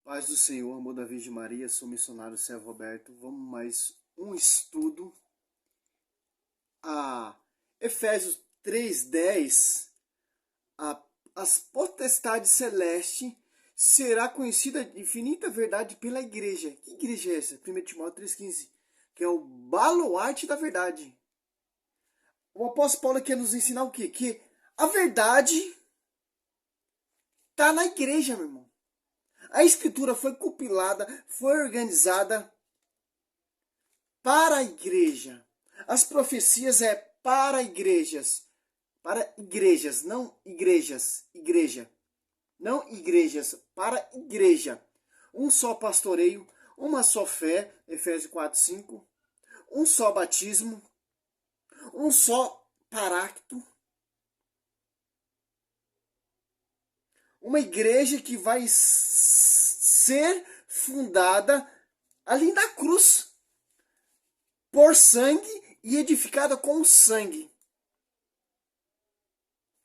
Paz do Senhor, amor da Virgem Maria, sou missionário Servo Roberto. Vamos mais um estudo a Efésios 3:10. As potestades celestes será conhecida a infinita verdade pela igreja. Que igreja é essa? 1 Timóteo 3:15, que é o baluarte da verdade. O apóstolo Paulo quer nos ensinar o quê? Que a verdade está na igreja, meu irmão. A escritura foi compilada, foi organizada para a igreja. As profecias é para igrejas. Para igrejas, não igrejas. Igreja. Não igrejas, para igreja. Um só pastoreio, uma só fé, Efésios 4:5. Um só batismo, um só paracto. Uma igreja que vai ser fundada ali na cruz por sangue e edificada com sangue.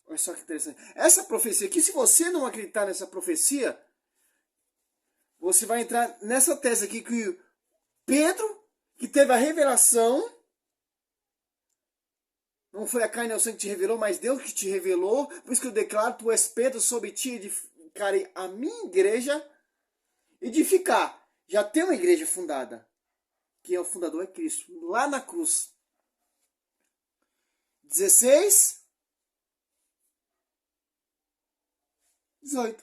Olha só que interessante. Essa profecia aqui, se você não acreditar nessa profecia, você vai entrar nessa tese aqui que Pedro, que teve a revelação, não foi a carne e o sangue que te revelou, mas Deus que te revelou. Por isso que eu declaro, tu és Pedro, sobre ti edificarei a minha igreja. Edificar. Já tem uma igreja fundada. Quem é o fundador é Cristo. Lá na cruz. 16. 18.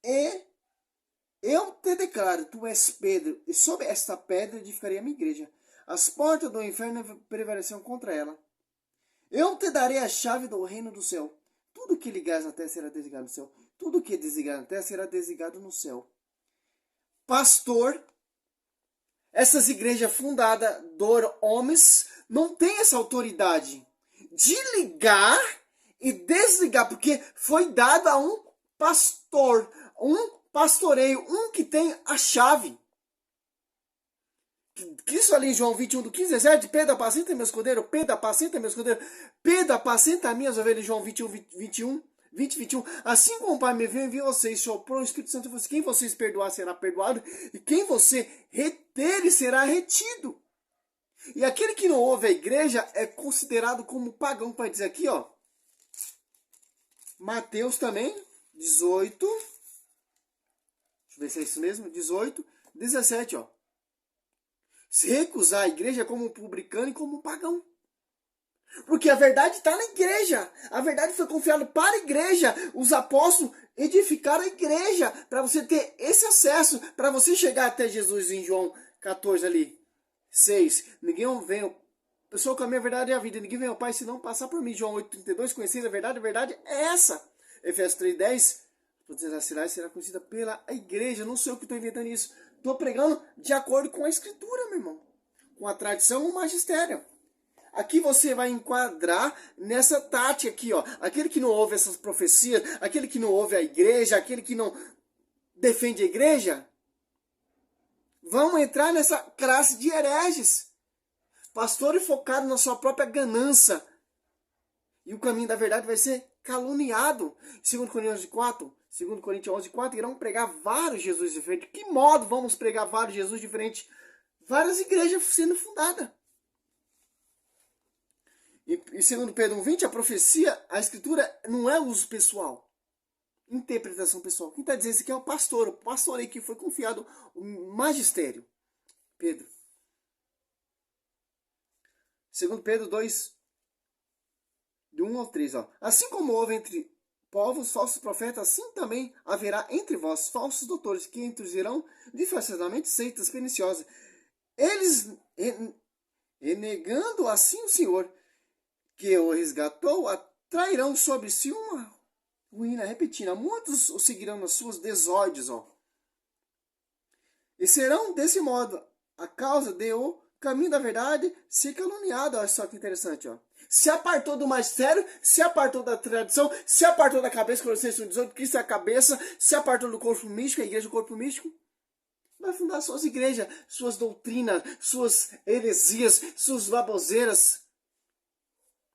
E eu te declaro, tu és Pedro, e sobre esta pedra edificarei a minha igreja. As portas do inferno prevalecerão contra ela. Eu te darei a chave do reino do céu. Tudo que ligares na terra será desligado no céu. Tudo que desligar na terra será desligado no céu. Pastor, essas igrejas fundadas por homens não têm essa autoridade de ligar e desligar, porque foi dado a um pastor, um pastoreio, um que tem a chave. Cristo ali em João 21, do 15 a 17, Pedro apacenta meu escudeiro, Pedro apacenta meu escudeiro, Pedro apacenta minhas ovelhas, João 21, 21. Assim como o Pai me enviou vocês, soprou o Espírito Santo, quem vocês perdoar será perdoado, e quem você reter será retido. E aquele que não ouve a igreja é considerado como pagão, para dizer aqui, ó. Mateus também, 18. Deixa eu ver se é isso mesmo, 18, 17, ó. Se recusar a igreja como publicano e como pagão. Porque a verdade está na igreja. A verdade foi confiada para a igreja. Os apóstolos edificaram a igreja para você ter esse acesso, para você chegar até Jesus em João 14 ali, 6. Ninguém vem, pessoa com a minha verdade é a vida. Ninguém vem ao Pai se não passar por mim. João 8:32, conheceis a verdade é essa. Efésios 3:10, a cidade será conhecida pela igreja. Não sei o que estou inventando isso. Estou pregando de acordo com a escritura, meu irmão. Com a tradição, o magistério. Aqui você vai enquadrar nessa tática aqui, ó. Aquele que não ouve essas profecias, aquele que não ouve a igreja, aquele que não defende a igreja, vão entrar nessa classe de hereges. Pastores focados na sua própria ganância. E o caminho da verdade vai ser caluniado. 2 Coríntios 11:4, irão pregar vários Jesus diferentes. De que modo vamos pregar vários Jesus diferentes? Várias igrejas sendo fundadas. E segundo Pedro 1:20, a profecia, a escritura não é uso pessoal. Interpretação pessoal. Quem está dizendo isso aqui é o pastor. O pastor aí que foi confiado o magistério. Pedro. Segundo Pedro 2, de 1 ao 3. Ó. Assim como houve entre povos falsos profetas, assim também haverá entre vós falsos doutores, que introduzirão disfarçadamente seitas perniciosas. Eles, renegando assim o Senhor, que o resgatou, atrairão sobre si uma ruína repentina. Muitos o seguirão nas suas desordens, ó. E serão desse modo a causa de o caminho da verdade ser caluniado. Olha só que interessante, ó. Se apartou do magistério, se apartou da tradição, se apartou da cabeça, Colossenses 1:18, Cristo é a cabeça, se apartou do corpo místico, a igreja do corpo místico. Vai fundar suas igrejas, suas doutrinas, suas heresias, suas baboseiras,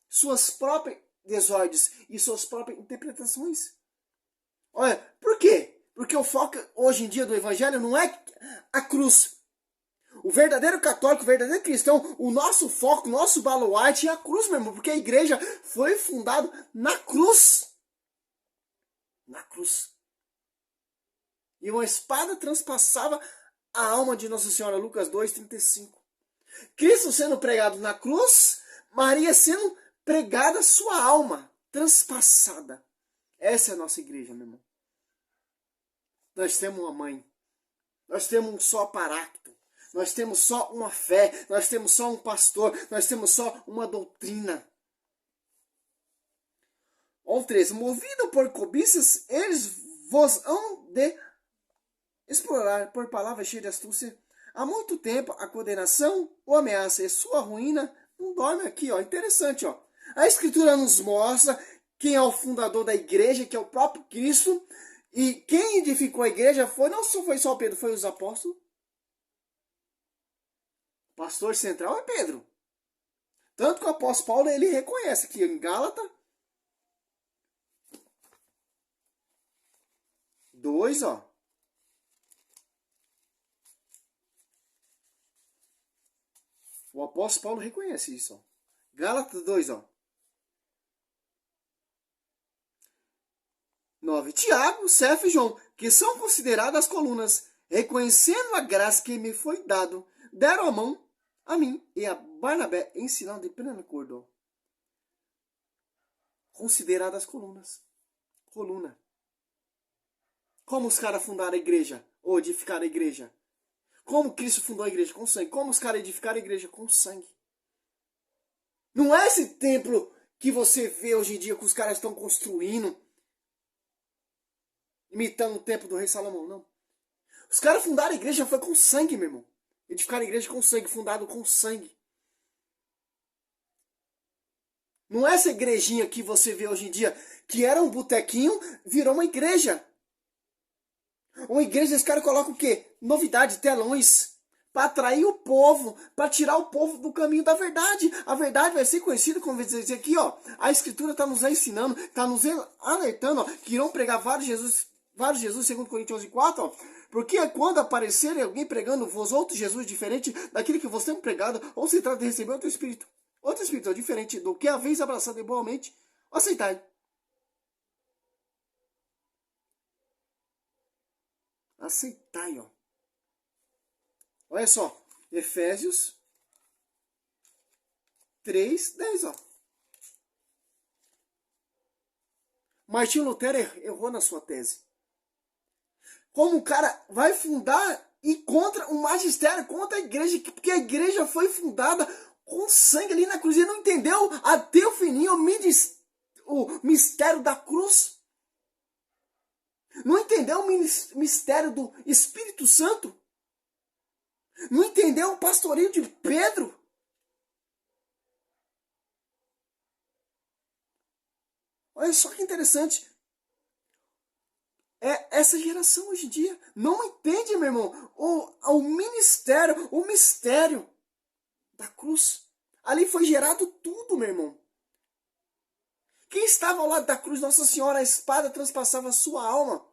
suas próprias desordens e suas próprias interpretações. Olha, por quê? o foco hoje em dia do evangelho não é a cruz. O verdadeiro católico, o verdadeiro cristão, o nosso foco, o nosso baluarte é a cruz, meu irmão. Porque a igreja foi fundada na cruz. Na cruz. E uma espada transpassava a alma de Nossa Senhora, Lucas 2:35. Cristo sendo pregado na cruz, Maria sendo pregada sua alma, transpassada. Essa é a nossa igreja, meu irmão. Nós temos uma mãe. Nós temos um só paráclito. Nós temos só uma fé. Nós temos só um pastor. Nós temos só uma doutrina. 13. Movido por cobiças, eles vos hão de explorar por palavras cheias de astúcia. Há muito tempo a condenação ou ameaça e sua ruína não dorme aqui, ó. Interessante, ó. A Escritura nos mostra quem é o fundador da igreja, que é o próprio Cristo. E quem edificou a igreja não foi só Pedro, foi os apóstolos. O pastor central é Pedro. Tanto que o apóstolo Paulo, ele reconhece que em Gálatas 2, ó. O apóstolo Paulo reconhece isso, ó. Gálatas 2, ó. 9. Tiago, Cefo e João, que são consideradas as colunas, reconhecendo a graça que me foi dado, deram a mão a mim e a Barnabé em sinal de pleno acordo. Consideradas colunas. Coluna. Como os caras fundaram a igreja? Ou edificaram a igreja? Como Cristo fundou a igreja? Com sangue. Como os caras edificaram a igreja? Com sangue. Não é esse templo que você vê hoje em dia que os caras estão construindo, imitando o templo do rei Salomão, não. Os caras fundaram a igreja foi com sangue, meu irmão. Edificaram a igreja com sangue, fundado com sangue. Não é essa igrejinha que você vê hoje em dia, que era um botequinho, virou uma igreja. Uma igreja, esse cara coloca o quê? Novidade, telões, para atrair o povo, para tirar o povo do caminho da verdade. A verdade vai ser conhecida, como dizer aqui, ó. A Escritura está nos ensinando, está nos alertando, ó, que irão pregar vários Jesus, segundo Coríntios 11:4, ó. Porque quando aparecer alguém pregando vos outro Jesus diferente daquele que você tem pregado, ou se trata de receber outro espírito diferente do que a vez abraçado igualmente, aceitai. Aceitai, ó. Olha só, Efésios 3:10, ó. Martinho Lutero errou na sua tese. Como o cara vai fundar e contra o magistério, contra a igreja, porque a igreja foi fundada com sangue ali na cruz. Ele não entendeu até o fininho o mistério da cruz. Não entendeu o mistério do Espírito Santo. Não entendeu o pastoreio de Pedro. Olha só que interessante. Essa geração hoje em dia não entende, meu irmão, o mistério da cruz. Ali foi gerado tudo, meu irmão. Quem estava ao lado da cruz, Nossa Senhora, a espada transpassava a sua alma.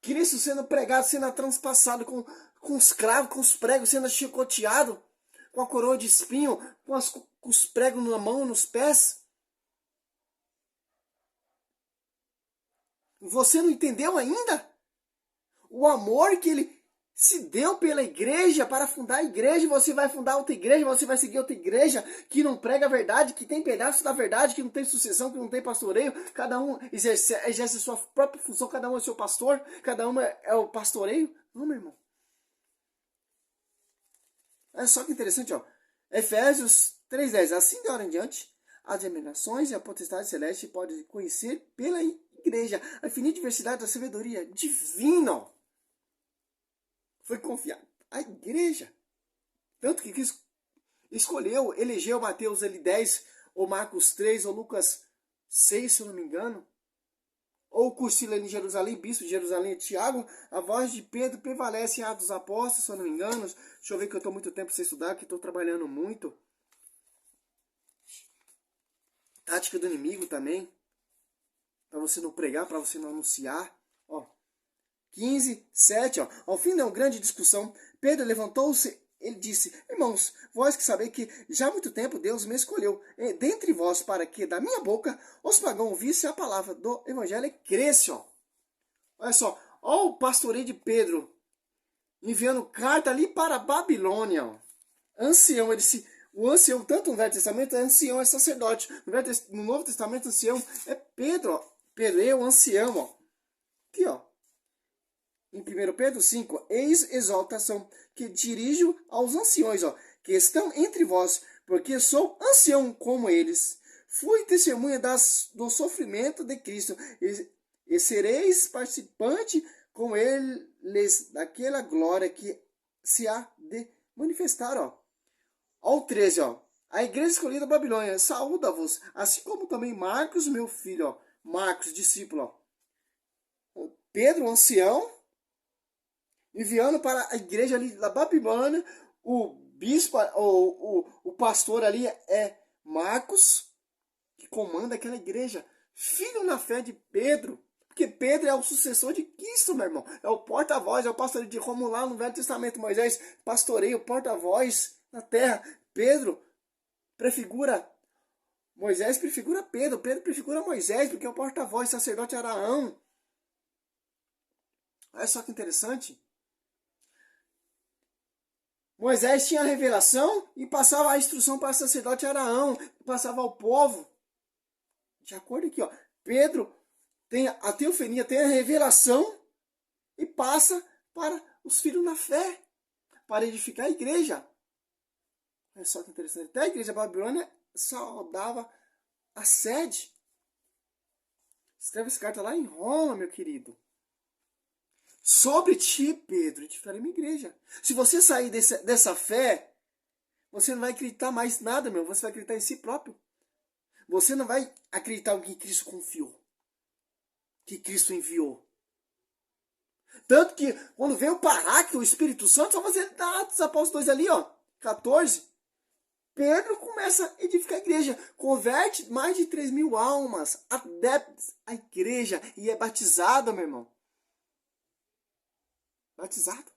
Cristo sendo pregado, sendo transpassado com os cravos, com os pregos, sendo chicoteado, com a coroa de espinho, com os pregos na mão, nos pés. Você não entendeu ainda? O amor que ele se deu pela igreja para fundar a igreja. Você vai fundar outra igreja, você vai seguir outra igreja que não prega a verdade, que tem pedaços da verdade, que não tem sucessão, que não tem pastoreio. Cada um exerce a sua própria função, cada um é o seu pastor, cada um é o pastoreio. Não, meu irmão. Olha só que interessante, ó. Efésios 3:10. Assim de hora em diante, as emanações e a potestade celeste podem conhecer pela igreja a infinita diversidade da sabedoria divina. Foi confiado à igreja. Tanto que Cristo escolheu, elegeu Mateus 10, ou Marcos 3, ou Lucas 6, se eu não me engano. Ou o cursilho em Jerusalém, bispo de Jerusalém, Tiago, a voz de Pedro prevalece em Atos dos Apóstolos, se eu não me engano. Deixa eu ver que eu estou muito tempo sem estudar, que estou trabalhando muito. Tática do inimigo também. Para você não pregar, para você não anunciar. Ó, 15, 7, ó. Ao fim de uma grande discussão, Pedro levantou-se. Ele disse: irmãos, vós que sabeis que já há muito tempo Deus me escolheu dentre vós para que da minha boca os pagãos ouvissem a palavra do evangelho e crescem. Ó. Olha só, ó o pastoreio de Pedro enviando carta ali para a Babilônia. Ó. Ancião, ele disse, o ancião, tanto no Velho Testamento, ancião é sacerdote. No Novo Testamento, ancião é Pedro. Ó. Pedro, eu, ancião. Ó. Aqui, ó. Em 1 Pedro 5, eis exaltação que dirijo aos anciões, ó, que estão entre vós, porque sou ancião como eles. Fui testemunha do sofrimento de Cristo, e sereis participante com eles daquela glória que se há de manifestar. Ó. Ao 13, ó, a igreja escolhida da Babilônia, saúda-vos, assim como também Marcos, meu filho, ó, Marcos, discípulo. Ó. Pedro, ancião, enviando para a igreja ali da Babilônia, o bispo, o pastor ali é Marcos, que comanda aquela igreja, filho na fé de Pedro, porque Pedro é o sucessor de Cristo, meu irmão, é o porta-voz, é o pastor de como lá no Velho Testamento, Moisés pastoreia o porta-voz na terra, Pedro prefigura, Moisés prefigura Pedro, Pedro prefigura Moisés, porque é o porta-voz, sacerdote Araão. Olha só que interessante. Moisés tinha a revelação e passava a instrução para o sacerdote Araão, passava ao povo. De acordo aqui, ó, Pedro tem a teofania, tem a revelação e passa para os filhos na fé, para edificar a igreja. Olha só que interessante. Até a igreja babilônia saudava a sede. Escreve essa carta lá em Roma, meu querido. Sobre ti, Pedro, edificarei minha igreja. Se você sair dessa fé, você não vai acreditar mais nada, meu. Você vai acreditar em si próprio. Você não vai acreditar em que Cristo confiou. Que Cristo enviou. Tanto que, quando vem o Paráclito, o Espírito Santo, só você dá Atos Apóstolos 2 ali, ó, 14. Pedro começa a edificar a igreja. Converte mais de 3.000 almas, adeptos à igreja. E é batizado, meu irmão. Batizado.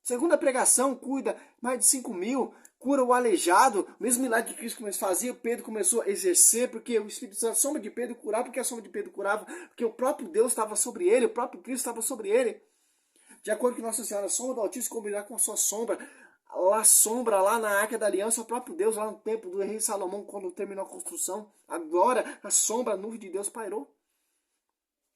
Segunda pregação, cuida mais de 5.000, cura o aleijado, o mesmo milagre que Cristo fazia, Pedro começou a exercer, porque o Espírito Santo, a sombra de Pedro curava, porque a sombra de Pedro curava, porque o próprio Deus estava sobre ele, o próprio Cristo estava sobre ele. De acordo com Nossa Senhora, a sombra do Altíssimo combinar com a sua sombra, a sombra lá na Arca da Aliança, o próprio Deus lá no templo do rei Salomão, quando terminou a construção, agora a sombra, a nuvem de Deus pairou.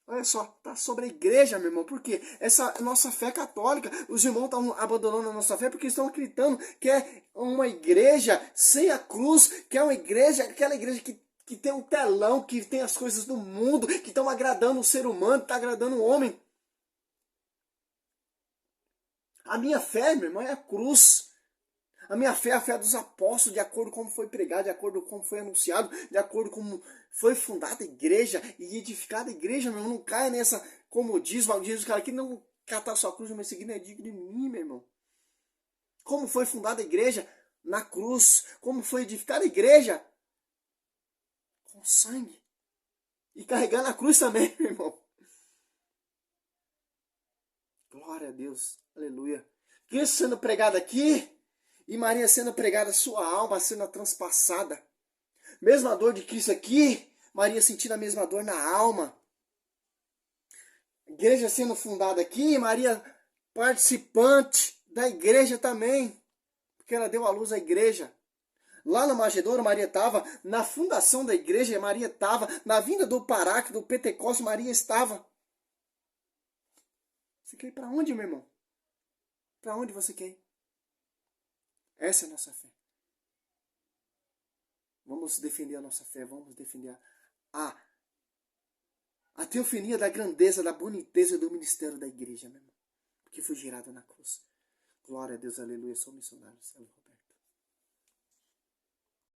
Olha só, tá sobre a igreja, meu irmão. Por quê? Essa nossa fé católica, os irmãos estão abandonando a nossa fé porque estão acreditando que é uma igreja sem a cruz, que é uma igreja, aquela igreja que tem um telão, que tem as coisas do mundo, que estão agradando o ser humano, está agradando o homem. A minha fé, meu irmão, é a cruz. A minha fé é a fé dos apóstolos, de acordo com como foi pregado, de acordo com como foi anunciado, de acordo com como foi fundada a igreja e edificada a igreja, meu irmão. Não caia nessa, como diz o cara que não catar sua cruz, mas seguir não é digno de mim, meu irmão. Como foi fundada a igreja? Na cruz. Como foi edificada a igreja? Com sangue. E carregando a cruz também, meu irmão. Glória a Deus. Aleluia. Cristo sendo pregado aqui. E Maria sendo pregada, sua alma sendo transpassada. Mesma dor de Cristo aqui, Maria sentindo a mesma dor na alma. Igreja sendo fundada aqui, Maria participante da igreja também. Porque ela deu à luz à igreja. Lá no Manjedouro, Maria estava. Na fundação da igreja, Maria estava. Na vinda do Paráclito, do Pentecostes, Maria estava. Você quer ir para onde, meu irmão? Para onde você quer ir? Essa é a nossa fé. Vamos defender a nossa fé, vamos defender a teofania da grandeza, da boniteza do ministério da igreja, meu irmão. Porque foi gerada na cruz. Glória a Deus, aleluia, sou missionário.